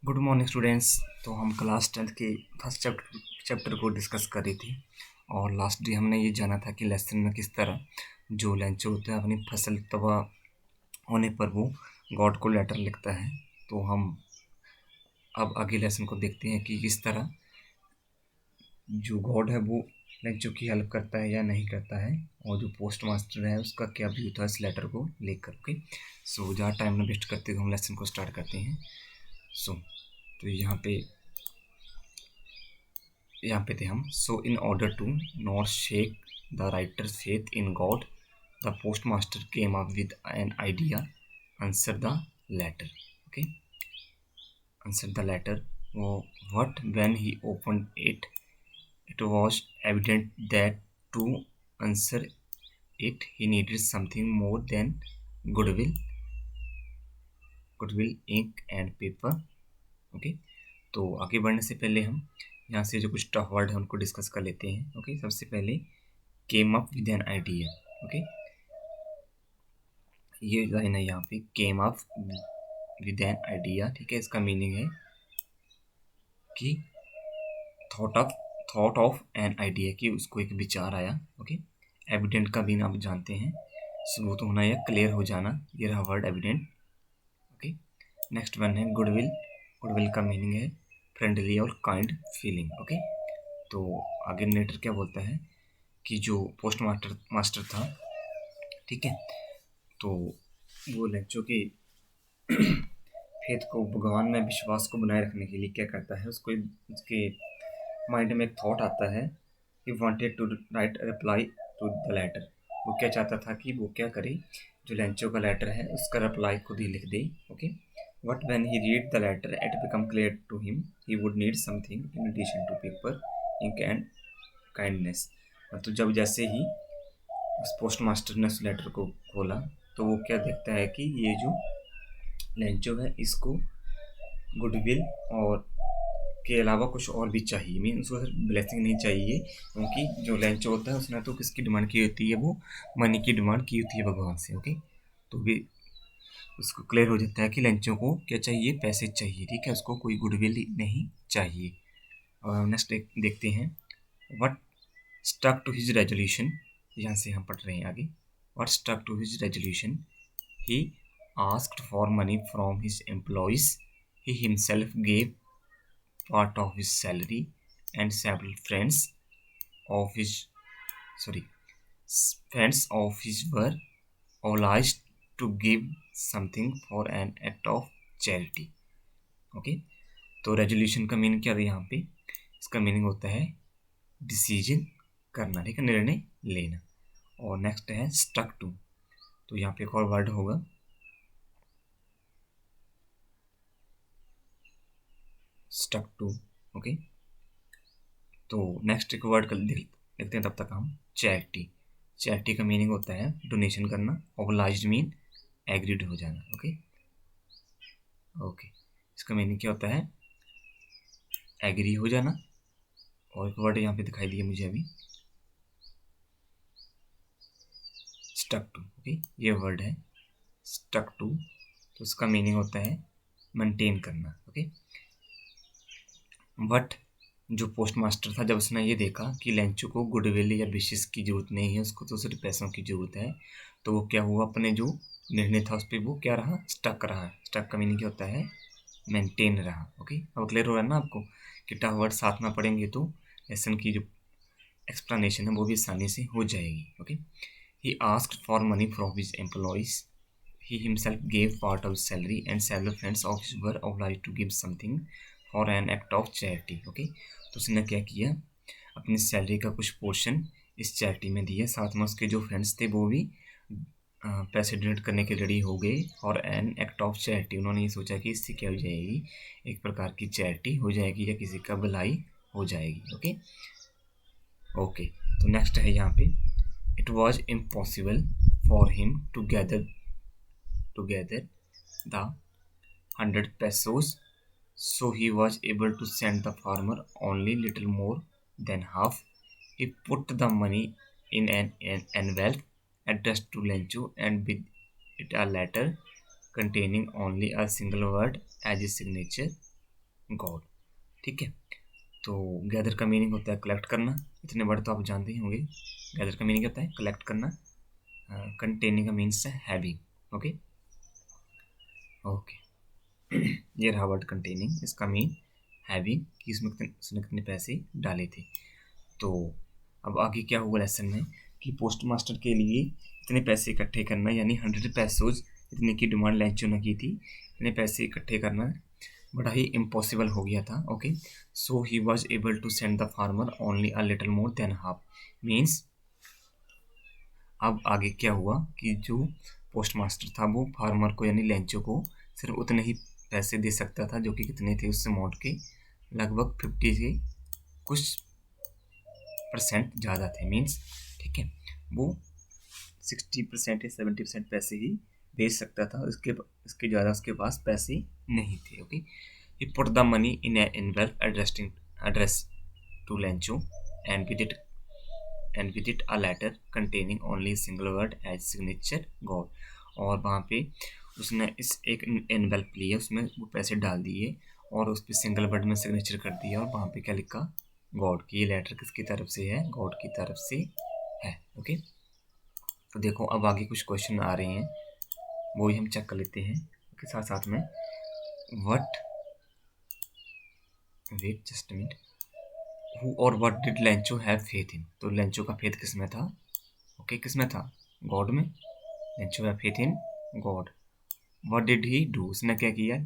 Good morning students. तो हम class 10th के फर्स्ट चैप्टर को डिस्कस कर रही थी और लास्ट डे हमने ये जाना था कि लेसन में किस तरह जो लंच होता है अपनी फसल तबाह होने पर वो गॉड को लेटर लिखता है। तो हम अब आगे लेसन को देखते हैं कि किस तरह जो गॉड है वो लंचों की हेल्प करता है या नहीं करता है, और जो पोस्ट मास्टर है उसका क्या व्यू था इस लेटर को लेकर। ओके, सो ज़्यादा टाइम न वेस्ट करते हुए हम लेसन को स्टार्ट करते हैं। तो यहाँ पे थे हम। So in order to not shake the writer's faith in God, the post master came up with an idea, answer the letter. Okay, answer the letter. What when he opened it, it was evident that to answer it he needed something more than goodwill, ink and paper. Okay, तो आगे बढ़ने से पहले हम यहाँ से जो कुछ टफ वर्ड है उनको डिस्कस कर लेते हैं। ओके, सबसे पहले केम up with an idea. Okay, ये लाइन है यहाँ पे, केम अप विद एन आइडिया। ठीक है, इसका मीनिंग है कि थॉट ऑफ एन आइडिया, कि उसको एक विचार आया। ओके, एविडेंट का भी आप जानते हैं, सबूत होना या क्लियर हो जाना, ये रहा word evident. Okay, next one है गुडविल। गुडविल का मीनिंग है फ्रेंडली और काइंड फीलिंग। ओके, तो आगे नेटर क्या बोलता है कि जो पोस्ट मास्टर था, ठीक है, तो वो लंचों के फेथ को, भगवान में विश्वास को बनाए रखने के लिए क्या करता है, उसके माइंड में एक थॉट आता है, he wanted to write reply to the letter. वो क्या चाहता था कि वो क्या करे, जो लंचों का लेटर है उसका रिप्लाई खुद ही लिख दे। Okay, but when he read the letter it become clear to him he would need something in addition to paper, ink and kindness. तो जब जैसे ही उस पोस्ट मास्टर ने उस लेटर को खोला तो वो क्या देखता है कि ये जो लेंचो है इसको गुडविल और के अलावा कुछ और भी चाहिए। मीन उसको सिर्फ ब्लेसिंग नहीं चाहिए, क्योंकि जो लेंचो होता है उसने तो किसकी डिमांड की होती है, वो मनी की डिमांड की होती है भगवान से। ओके, तो भी उसको क्लियर हो जाता है कि लेंचो को क्या चाहिए, पैसे चाहिए। ठीक है, उसको कोई गुडविल नहीं चाहिए। और नेक्स्ट देखते हैं, what stuck to his resolution. यहाँ से हम पढ़ रहे हैं आगे। What stuck to his resolution, he asked for money from his employees. He himself gave part of his salary, and several of his friends of his were obliged to give something for an act of charity. Okay, तो resolution का meaning क्या है यहाँ पे, इसका meaning होता है decision करना, ठीक है, निर्णय लेना। और नेक्स्ट है स्टक टू, तो यहाँ पे एक और वर्ड होगा स्टक टू। ओके, तो नेक्स्ट एक वर्ड कर देखते हैं तब तक हम, चैरिटी। चैरिटी का मीनिंग होता है डोनेशन करना, ओबलाइज्ड मीन एग्रीड हो जाना। ओके ओके, इसका मीनिंग क्या होता है, एग्री हो जाना। और एक वर्ड यहाँ पे दिखाई दिया मुझे अभी, स्टक टू। ओके, ये वर्ड है स्टक टू, तो इसका मीनिंग होता है मेंटेन करना। ओके, बट जो पोस्ट मास्टर था जब उसने ये देखा कि लेंचो को गुडविल या विशेष की जरूरत नहीं है, उसको तो सिर्फ पैसों की जरूरत है, तो वो क्या हुआ, अपने जो निर्णय था उस पर वो क्या रहा, स्टक रहा। स्टक का मीनिंग क्या होता है, मेंटेन रहा। ओके, अब क्लियर हो रहा है ना आपको कि टफ वर्ड साथ में पढ़ेंगे तो लेसन की जो एक्सप्लेनेशन है वो भी आसानी से हो जाएगी। Okay, he asked for money from his employees, he himself gave part of his salary and several friends of his were obliged to give something for an act of charity. Okay, तो उसने क्या किया, अपनी salary का कुछ portion इस charity में दिया, साथ में उसके जो फ्रेंड्स थे वो भी पैसे डोनेट करने के रेडी हो गए। और एन एक्ट ऑफ चैरिटी, उन्होंने ये सोचा कि इससे क्या हो जाएगी, एक प्रकार की चैरिटी हो जाएगी या किसी का भलाई हो जाएगी। ओके ओके, तो नेक्स्ट है यहाँ पे, it was impossible for him to gather the 100 pesos, so he was able to send the farmer only little more than half. He put the money in an envelope addressed to Lencho and with it a letter containing only a single word as his signature. God. ठीक है, तो gather का meaning होता है collect करना, इतने word तो आप जानते ही होंगे। गैदर का मीनिंग होता है कलेक्ट करना, कंटेनिंग का मीन्स है हैविंग। ओके ओके ये रहा वर्ड कंटेनिंग, इसका मीन हैविंग, कि उसने कितने पैसे डाले थे। तो अब आगे क्या हुआ लेसन में कि पोस्ट मास्टर के लिए इतने पैसे इकट्ठे करना, यानी 100 पैसोज इतने की डिमांड लेंचो ने की थी, इतने पैसे इकट्ठे करना बड़ा ही इम्पॉसिबल हो गया था। Okay, so he was able to send the farmer only a little more than half. Means अब आगे क्या हुआ कि जो पोस्ट मास्टर था वो फार्मर को यानी लेंचो को सिर्फ उतने ही पैसे दे सकता था, जो कि कितने थे उस अमाउंट के लगभग 50 से कुछ % ज़्यादा थे। मीन्स ठीक है, वो 60% या 70% पैसे ही भेज सकता था, इसके ज़्यादा उसके पास पैसे नहीं थे। Okay, he put the money in an envelope addressed to Lencho and with it a letter containing only a single word as signature God। और वहाँ पे उसने इस एक एनवेल्प लिया, उसमें वो पैसे डाल दिए और उस पर सिंगल वर्ड में सिग्नेचर कर दिया, और वहाँ पे क्या लिखा, गॉड की। ये लेटर किसकी तरफ से है, गॉड की तरफ से है। ओके, तो देखो अब आगे कुछ क्वेश्चन आ रहे हैं, वो ही हम चेक कर लेते हैं के साथ साथ में। What, wait just minute, who और what did Lencho have faith in. तो लेंचो का फेथ किस में था, ओके किस में था, गॉड में। Lencho have faith in God. What did he do, उसने क्या किया,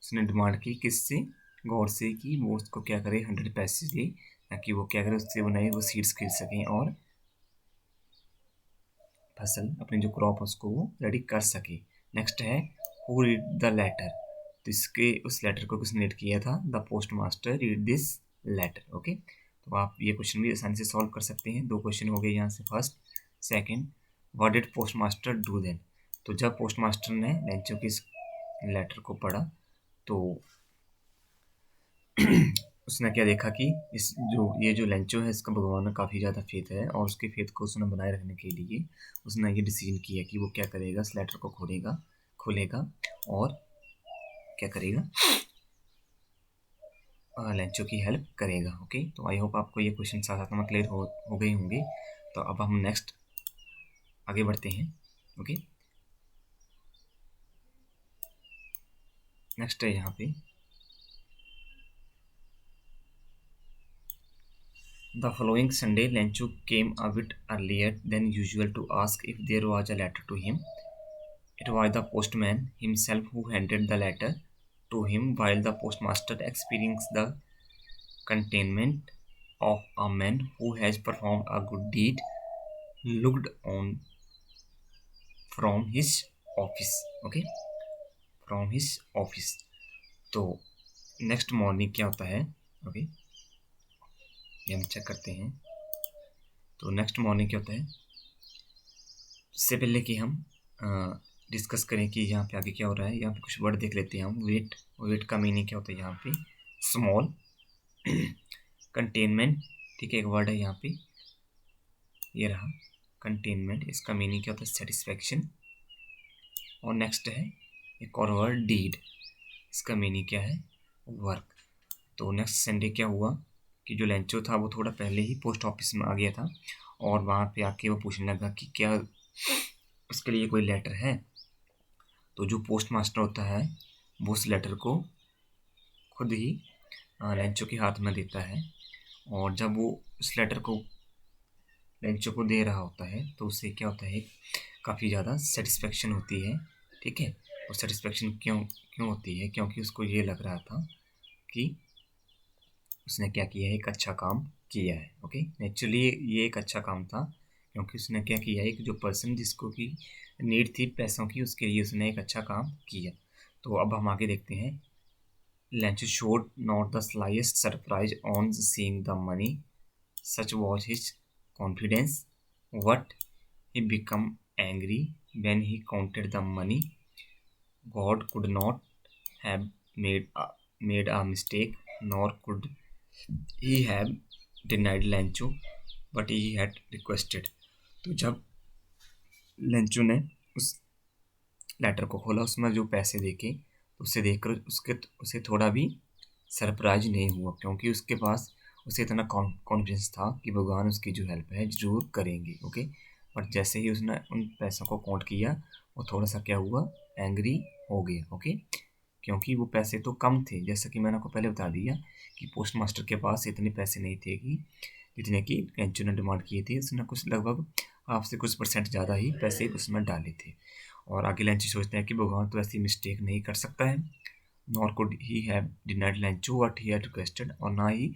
उसने डिमांड की किससे, गॉड से, कि वो उसको क्या करे 100 पैसे दे, ताकि वो क्या करे उससे बनाए वो सीड्स खरीद सकें और फसल अपनी जो क्रॉप उसको वो रेडी कर सके। नेक्स्ट है हु रीड द लेटर, तो इसके उस लेटर को किसने रीड किया था, the post master read this letter. Okay, तो आप ये क्वेश्चन भी आसानी से सॉल्व कर सकते हैं। 2 क्वेश्चन हो गए यहाँ से। First, second, what did post master do then, तो जब पोस्ट मास्टर ने लेंचो की इस लेटर को पढ़ा तो उसने क्या देखा कि इस ये जो लेंचो है इसका भगवान में काफ़ी ज़्यादा फेथ है, और उसके फेथ को उसने बनाए रखने के लिए उसने ये डिसीजन किया कि वो क्या करेगा, इस लेटर को खोलेगा और क्या करेगा, लेंचो की हेल्प करेगा। ओके, तो आई होप आपको ये क्वेश्चन साथ साथ में क्लियर हो गए होंगे। तो अब हम नेक्स्ट आगे बढ़ते हैं। ओके, नेक्स्ट है यहाँ पे The following Sunday, Lenchu came a bit earlier than usual to ask if there was a letter to him. It was the postman himself who handed the letter to him, while the postmaster experienced the contentment of a man who has performed a good deed, looked on from his office. Okay, from his office. तो next morning क्या होता है, okay ये हम check करते हैं। तो next morning क्या होता है, इससे पहले कि हम डिस्कस करें कि यहाँ पे आगे क्या हो रहा है, यहाँ पे कुछ वर्ड देख लेते हैं हम। वेट, वेट का मीनिंग क्या होता है यहाँ पे, स्मॉल। कंटेनमेंट, ठीक है, एक वर्ड है यहाँ पे, ये रहा कंटेनमेंट, इसका मीनिंग क्या होता है, सेटिस्फैक्शन। और नेक्स्ट है एक और वर्ड डीड, इसका मीनिंग क्या है, वर्क। तो नेक्स्ट संडे क्या हुआ कि जो लेंचो था वो थोड़ा पहले ही पोस्ट ऑफिस में आ गया था, और वहाँ पे आके वो पूछने लगा कि क्या उसके लिए कोई लेटर है। तो जो पोस्ट मास्टर होता है वो उस लेटर को खुद ही लेंचो के हाथ में देता है, और जब वो उस लेटर को लेंचो को दे रहा होता है तो उससे क्या होता है, काफ़ी ज़्यादा सेटिस्फेक्शन होती है। ठीक है, और सेटिस्फेक्शन क्यों क्यों होती है, क्योंकि उसको ये लग रहा था कि उसने क्या किया है, एक अच्छा काम किया है। ओके, नेचुरली ये एक अच्छा काम था, क्योंकि उसने क्या किया है, एक जो पर्सन जिसको की नीड थी पैसों की, उसके लिए उसने एक अच्छा काम किया। तो अब हम आगे देखते हैं। Lencho showed not the slightest surprise on seeing the money, such was his confidence. What he became angry when he counted the money. God could not have made a mistake, nor could he have denied Lencho but he had requested। तो जब Lencho ने उस letter को खोला, उसमें जो पैसे देखे, तो उसे देखकर उसे थोड़ा भी सरप्राइज नहीं हुआ, क्योंकि उसके पास उसे इतना कॉन्फिडेंस था कि भगवान उसकी जो हेल्प है ज़रूर करेंगे। ओके, बट जैसे ही उसने उन पैसों को काउंट किया, वो थोड़ा सा क्या हुआ, एंग्री हो गया। ओके, क्योंकि वो पैसे तो कम थे, जैसा कि मैंने आपको पहले बता दिया कि पोस्ट मास्टर के पास इतने पैसे नहीं थे कि जितने की लेंचो ने डिमांड किए थे। उसने कुछ लगभग आपसे कुछ परसेंट ज़्यादा ही पैसे उसमें डाले थे। और आगे लेंचो सोचते हैं कि भगवान तो ऐसी मिस्टेक नहीं कर सकता है, nor could he have denied Lencho what he had requested, और ना ही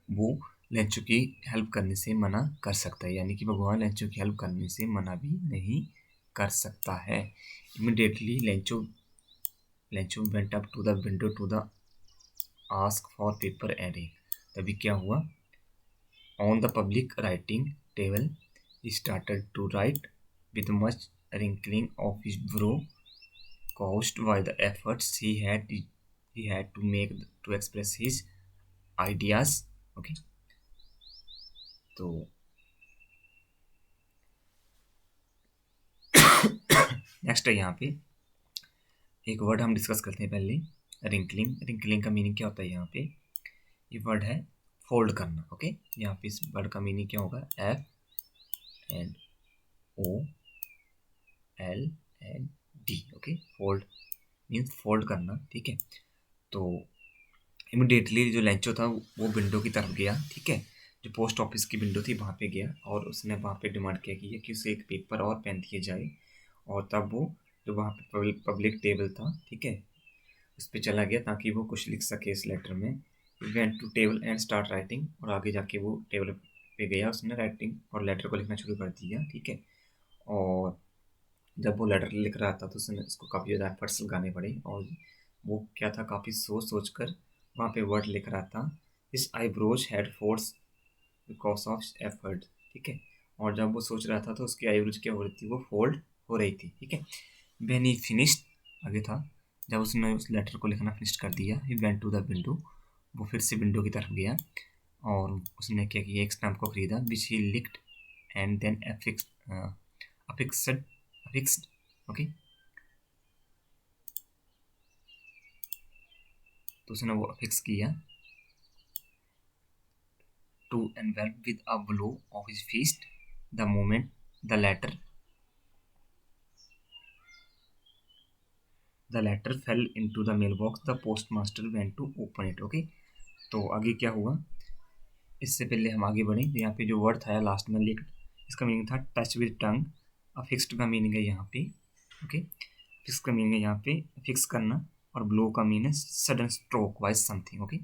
वो लेंचो की हेल्प करने से मना कर सकता है, यानी कि भगवान लेंचो की हेल्प करने से मना भी नहीं कर सकता है। Immediately Lencho went up to the window to the ask for paper and ink. तभी क्या हुआ, on the public writing table he started to write with much wrinkling of his brow caused by the efforts he had to make to express his ideas. Okay, तो next है यहाँ पे एक word हम discuss करते हैं पहले, wrinkling. Wrinkling का मीनिंग क्या होता है यहाँ पे, ये वर्ड है फोल्ड करना। ओके, यहाँ पे इस वर्ड का मीनिंग क्या होगा, FOLD। Okay, fold means fold करना। ठीक है, तो इमिडिएटली जो लेंचो था वो विंडो की तरफ गया। ठीक है, जो पोस्ट ऑफिस की विंडो थी वहाँ पे गया, और उसने वहाँ पे डिमांड किया कि उसे एक पेपर और पेन दिए जाए। और तब वो जो वहाँ पे पब्लिक टेबल था, ठीक है, उस पर चला गया ताकि वो कुछ लिख सके इस लेटर में। Went to table and start writing, और आगे जाके वो टेबल पे गया, उसने राइटिंग और लेटर को लिखना शुरू कर दिया। ठीक है, और जब वो लेटर लिख रहा था तो उसको काफ़ी ज़्यादा एफर्ट्स लगाने पड़े, और वो क्या था, काफ़ी सोच सोच कर वहाँ पे वर्ड लिख रहा था। इस eyebrows head force because of effort. ठीक है, और जब वो सोच रहा था तो उसकी आईब्रोज क्या हो रही थी, वो फोल्ड हो रही थी। ठीक है, व्हेन ही फिनिश्ड आगे था, जब उसने उस लेटर को लिखना फिनिश कर दिया, he went to the window, वो फिर से विंडो की तरफ गया, और उसने क्या किया, एक स्टैम्प को खरीदा, विच ही लिक्ड एंड देन अफिक्स्ड। ओके, तो उसने वो अफिक्स किया, to envelop with a blow of his fist the moment the letter fell into the mailbox. The postmaster went to open it. Okay, तो आगे क्या हुआ, इससे पहले हम आगे बढ़े, यहाँ पे जो वर्ड था लास्ट में लिक्ड, इसका मीनिंग था टच विद टंग। अफिक्स्ड का मीनिंग है यहाँ पे, ओके, फिक्स का मीनिंग है यहाँ पे फिक्स करना, और ब्लो का मीनिंग है sudden stroke wise something. Okay,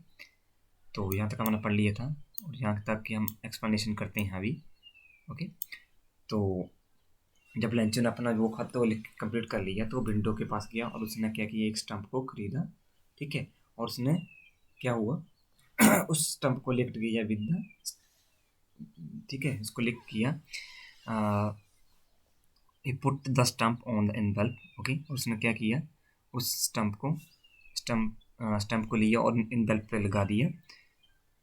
तो यहाँ तक हमने पढ़ लिया था, और यहाँ तक कि हम एक्सप्लेनेशन करते हैं अभी। ओके, तो जब लेंचो ने अपना वो खत तो लिख कंप्लीट कर लिया, तो विंडो के पास गया और उसने क्या किया, एक स्टंप को खरीदा। ठीक है, और उसने क्या हुआ उस स्टंप को लिख किया विद द, ठीक है, उसको लिख किया, he put the stamp on the envelope. Okay, उसने क्या किया, उस स्टंप को लिया और इनवेल्प पे लगा दिया,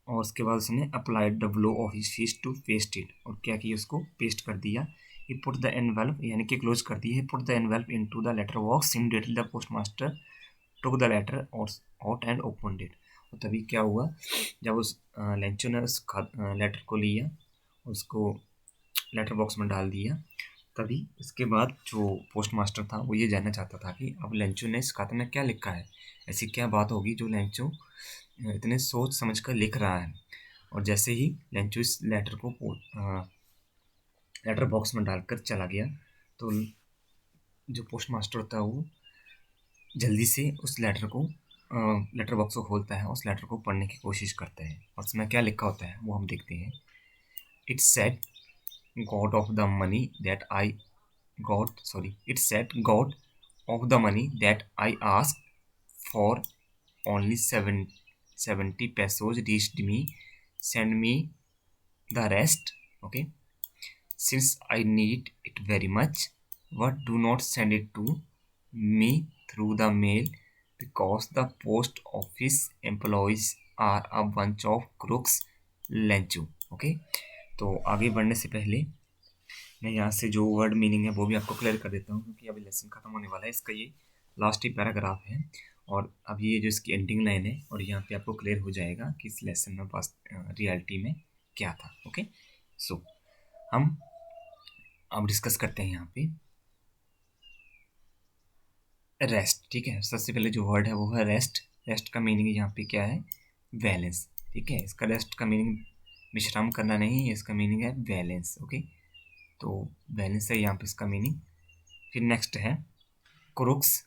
और उसके बाद उसने applied the blow of his fist to paste it, और क्या किया, उसको पेस्ट कर दिया। ही पुट द एनवेल्प, यानी कि क्लोज कर दिया, he put the envelope into the letter box, immediately the postmaster took the letter out and opened it. और तभी क्या हुआ, जब उस लेंचो ने उस लेटर को लिया, उसको लेटर बॉक्स में डाल दिया, तभी इसके बाद जो पोस्ट मास्टर था वो ये जानना चाहता था कि अब लेंचो ने इस खाते में क्या लिखा है, ऐसी क्या बात होगी जो लेंचो इतने सोच समझ कर लिख रहा है। और जैसे ही लेंचो इस लेटर को लेटर बॉक्स में डालकर चला गया, तो जो पोस्ट मास्टर होता है वो जल्दी से उस लेटर बॉक्स को खोलता है, उस लेटर को पढ़ने की कोशिश करता है, और उसमें क्या लिखा होता है वो हम देखते हैं। It's said God of the money that I it said, God of the money that I asked for only 70 pesos reached me. Send me the rest. Okay, since I need it very much, but do not send it to me through the mail, because the post office employees are a bunch of crooks. Lencho. Okay, तो आगे बढ़ने से पहले मैं यहाँ से जो word meaning है वो भी आपको क्लियर कर देता हूँ, क्योंकि अभी लेसन खत्म होने वाला है। इसका ये लास्ट ही पैराग्राफ है, और अब ये जो इसकी एंडिंग लाइन है और यहाँ पे आपको क्लियर हो जाएगा कि इस लेसन में पास रियलिटी में क्या था। ओके, सो हम अब डिस्कस करते हैं यहाँ पे रेस्ट। ठीक है, सबसे पहले जो वर्ड है वो है रेस्ट। रेस्ट का मीनिंग यहाँ पे क्या है? बैलेंस। ठीक है, इसका रेस्ट का मीनिंग विश्राम करना नहीं है, इसका मीनिंग है बैलेंस। ओके, तो बैलेंस है यहाँ पे इसका मीनिंग। फिर नेक्स्ट है क्रुक्स,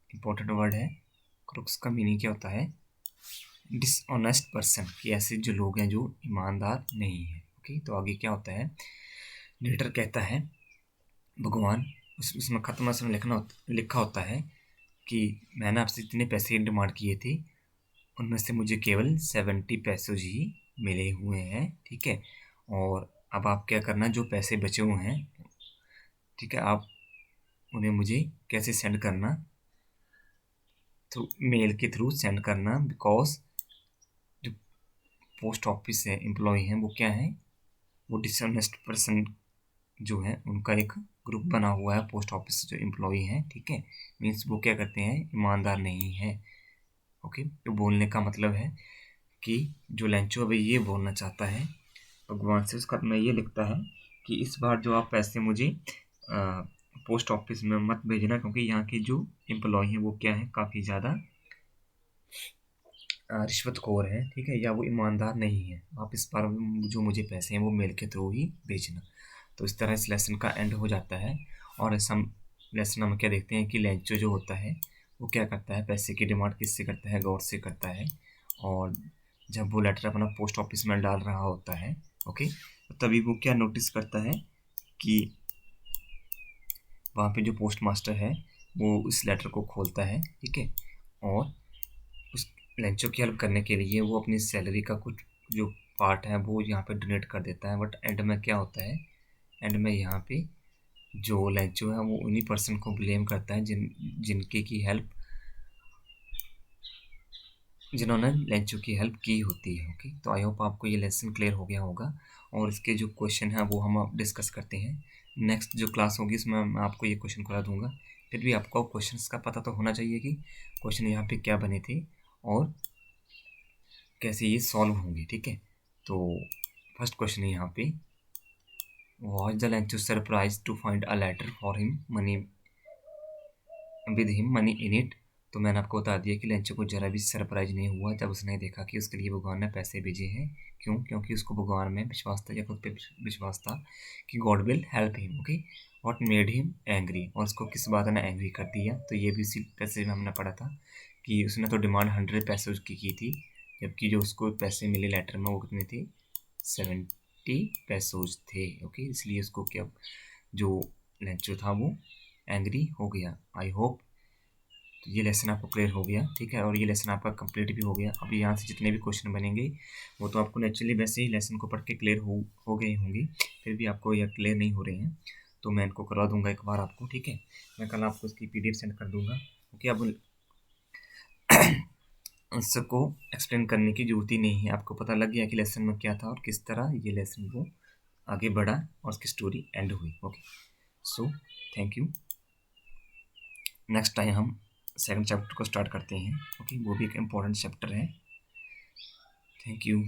इंपॉर्टेंट वर्ड है। क्रुक्स का मीनिंग क्या होता है? डिसऑनेस्ट पर्सन, कि ऐसे जो लोग हैं जो ईमानदार नहीं है। ओके, तो आगे क्या होता है? लेटर कहता है भगवान, उसमें खत्म में लिखा होता है कि मैंने आपसे इतने पैसे डिमांड किए थे, उनमें से मुझे केवल 70 पैसे ही मिले हुए हैं। ठीक है, और अब आप क्या करना, जो पैसे बचे हुए हैं, ठीक है, आप उन्हें मुझे कैसे सेंड करना? थ्रू मेल के थ्रू सेंड करना, बिकॉज जो पोस्ट ऑफिस है एम्प्लॉय हैं वो क्या है? वो डिसऑनेस्ट पर्सन जो है उनका एक ग्रुप बना हुआ है पोस्ट ऑफिस जो एम्प्लॉय हैं। ठीक है, मीन्स वो क्या करते हैं? ईमानदार नहीं है। ओके, तो बोलने का मतलब है कि जो लेंचो अभी ये बोलना चाहता है भगवान से, उसका मैं ये लिखता है कि इस बार जो आप पैसे मुझे पोस्ट ऑफिस में मत भेजना, क्योंकि यहाँ के जो एम्प्लॉय हैं वो क्या है? काफ़ी ज़्यादा रिश्वतखोर है। ठीक है, या वो ईमानदार नहीं है। आप इस बार जो मुझे पैसे हैं वो मेल के थ्रू ही भेजना। तो इस तरह इस लेसन का एंड हो जाता है। और हम लेसन हम क्या देखते हैं कि लेंचो जो होता है वो क्या करता है? पैसे की डिमांड किससे करता है? गॉड से करता है। और जब वो लेटर अपना पोस्ट ऑफिस में डाल रहा होता है, ओके, तो तभी वो क्या नोटिस करता है कि वहाँ पे जो पोस्ट मास्टर है वो उस लेटर को खोलता है। ठीक है, और उस लेंचो की हेल्प करने के लिए वो अपनी सैलरी का कुछ जो पार्ट है वो यहाँ पे डोनेट कर देता है। बट एंड में क्या होता है? एंड में यहाँ पे जो लेंचो है वो उन्हीं पर्सन को ब्लेम करता है जिनके की हेल्प जिन्होंने लेंचो की हेल्प की होती है। ओके, तो आई होप आपको ये लेसन क्लियर हो गया होगा। और इसके जो क्वेश्चन है वो हम अब डिस्कस करते हैं। नेक्स्ट जो क्लास होगी उसमें मैं आपको ये क्वेश्चन करा दूंगा। फिर भी आपको क्वेश्चंस का पता तो होना चाहिए कि क्वेश्चन यहाँ पे क्या बने थे और कैसे ये सॉल्व होंगे। ठीक है, तो फर्स्ट क्वेश्चन है यहाँ पे, was the Lencho surprise to find a letter for him money with him money in it. तो मैंने आपको बता दिया कि लेंचो को जरा भी सरप्राइज नहीं हुआ जब उसने देखा कि उसके लिए भगवान ने पैसे भेजे हैं। क्यों? क्योंकि उसको भगवान में विश्वास था या खुद पे विश्वास था कि God will help him. Okay, what made him angry, और उसको किस बात ने एंग्री कर दिया? तो ये भी उसी पैसे में हमने पढ़ा था कि उसने तो डिमांड 100 पैसे उसकी की थी, जबकि जो उसको पैसे मिले लेटर में वो कितने थे? 70 पैसोज थे। ओके, इसलिए उसको क्या जो लेंचो था वो एंग्री हो गया। आई होप तो ये लेसन आपको क्लियर हो गया। ठीक है, और ये लेसन आपका कंप्लीट भी हो गया। अभी यहाँ से जितने भी क्वेश्चन बनेंगे वो तो आपको नेचुरली वैसे ही लेसन को पढ़ के क्लियर हो गए होंगे, फिर भी आपको यह क्लियर नहीं हो रहे हैं तो मैं इनको करवा दूंगा एक बार आपको। ठीक है, मैं कल आपको इसकी PDF सेंड कर दूंगा। ओके, अब आंसर को एक्सप्लेन करने की जरूरत ही नहीं है, आपको पता लग गया कि लेसन में क्या था और किस तरह ये लेसन वो आगे बढ़ा और उसकी स्टोरी एंड हुई। Okay, so thank you. Next time हम सेकंड चैप्टर को स्टार्ट करते हैं। ओके, वो भी एक इम्पोर्टेंट चैप्टर है। Thank you.